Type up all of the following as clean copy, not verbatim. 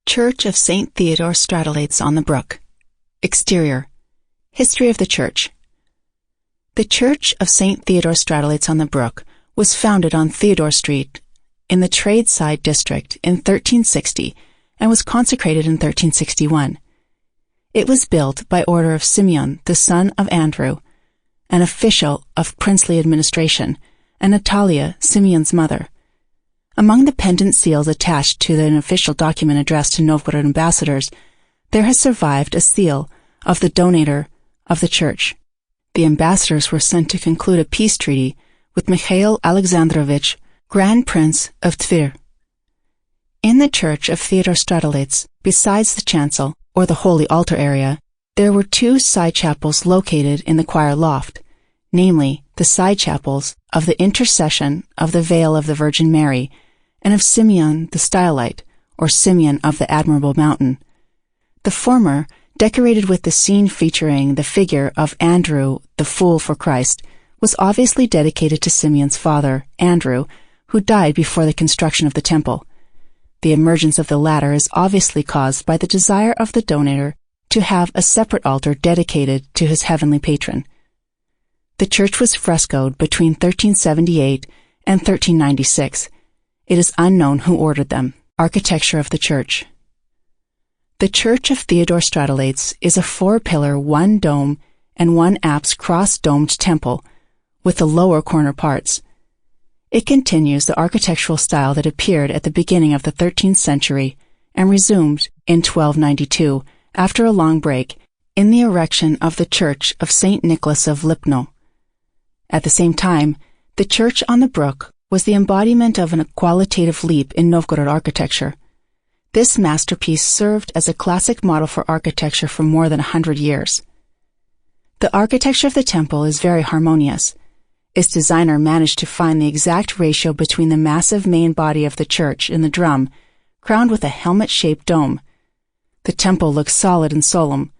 Church of St. Theodore Stratilates on the Brook. Exterior. History of the church. The Church of St. Theodore Stratilates on the Brook was founded on Theodore Street in the Tradeside district in 1360 and was consecrated in 1361. It was built by order of Simeon, the son of Andrew, an official of princely administration, and Natalia, Simeon's mother. Among the pendant seals attached to an official document addressed to Novgorod ambassadors, there has survived a seal of the donator of the church. The ambassadors were sent to conclude a peace treaty with Mikhail Alexandrovich, Grand Prince of Tver. In the church of Theodore Stratilates, besides the chancel, or the holy altar area, there were two side chapels located in the choir loft, namely the side chapels of the Intercession of the Veil of the Virgin Mary and of Simeon the Stylite, or Simeon of the Admirable Mountain. The former, decorated with the scene featuring the figure of Andrew, the Fool for Christ, was obviously dedicated to Simeon's father, Andrew, who died before the construction of the temple. The emergence of the latter is obviously caused by the desire of the donator to have a separate altar dedicated to his heavenly patron. The church was frescoed between 1378 and 1396. It is unknown who ordered them. Architecture of the church. The Church of Theodore Stratilates is a 4-pillar, 1-dome, and 1-apse cross-domed temple with the lower corner parts. It continues the architectural style that appeared at the beginning of the 13th century and resumed in 1292, after a long break, in the erection of the Church of St. Nicholas of Lipno. At the same time, the church on the Brook was the embodiment of a qualitative leap in Novgorod architecture. This masterpiece served as a classic model for architecture for more than 100 years. The architecture of the temple is very harmonious. Its designer managed to find the exact ratio between the massive main body of the church in the drum, crowned with a helmet-shaped dome. The temple looks solid and solemn.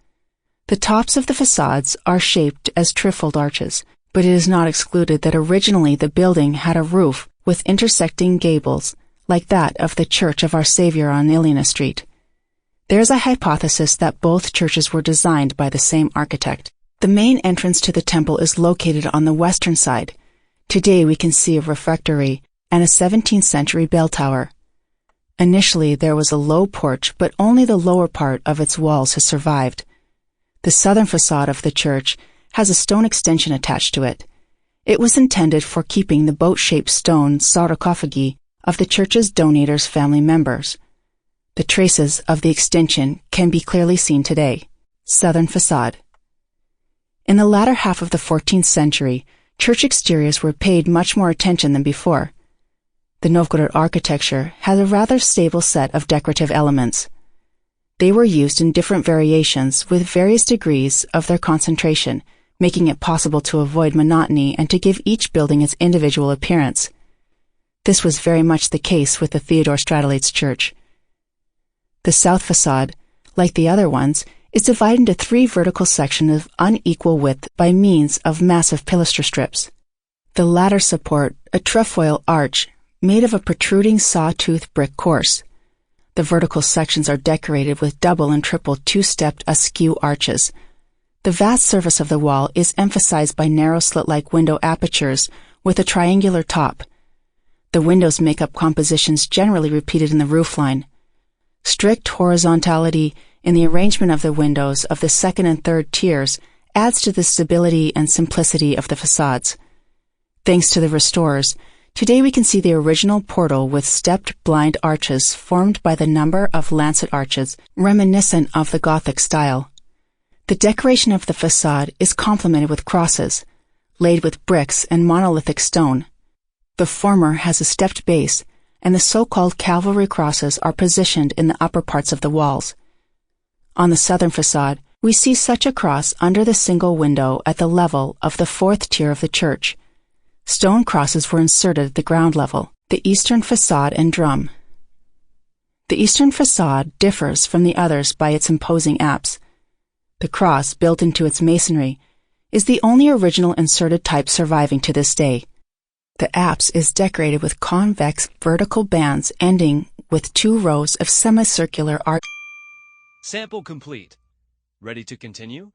The tops of the facades are shaped as trifold arches, but it is not excluded that originally the building had a roof with intersecting gables, like that of the Church of Our Savior on Ilina Street. There is a hypothesis that both churches were designed by the same architect. The main entrance to the temple is located on the western side. Today we can see a refectory and a 17th century bell tower. Initially there was a low porch, but only the lower part of its walls has survived. The southern facade of the church has a stone extension attached to it. It was intended for keeping the boat-shaped stone sarcophagi of the church's donators' family members. The traces of the extension can be clearly seen today. Southern facade. In the latter half of the 14th century, church exteriors were paid much more attention than before. The Novgorod architecture has a rather stable set of decorative elements. They were used in different variations with various degrees of their concentration, making it possible to avoid monotony and to give each building its individual appearance. This was very much the case with the Theodore Stratilates church. The south facade, like the other ones, is divided into 3 vertical sections of unequal width by means of massive pilaster strips. The latter support a trefoil arch made of a protruding sawtooth brick course. The vertical sections are decorated with double and triple 2-stepped askew arches. The vast surface of the wall is emphasized by narrow slit-like window apertures with a triangular top. The windows make up compositions generally repeated in the roofline. Strict horizontality in the arrangement of the windows of the second and third tiers adds to the stability and simplicity of the facades. Thanks to the restorers, today we can see the original portal with stepped blind arches formed by the number of lancet arches reminiscent of the Gothic style. The decoration of the facade is complemented with crosses, laid with bricks and monolithic stone. The former has a stepped base, and the so-called cavalry crosses are positioned in the upper parts of the walls. On the southern facade, we see such a cross under the single window at the level of the 4th tier of the church. Stone crosses were inserted at the ground level. The eastern facade and drum. The eastern facade differs from the others by its imposing apse. The cross, built into its masonry, is the only original inserted type surviving to this day. The apse is decorated with convex vertical bands ending with 2 rows of semicircular arch. Sample complete. Ready to continue?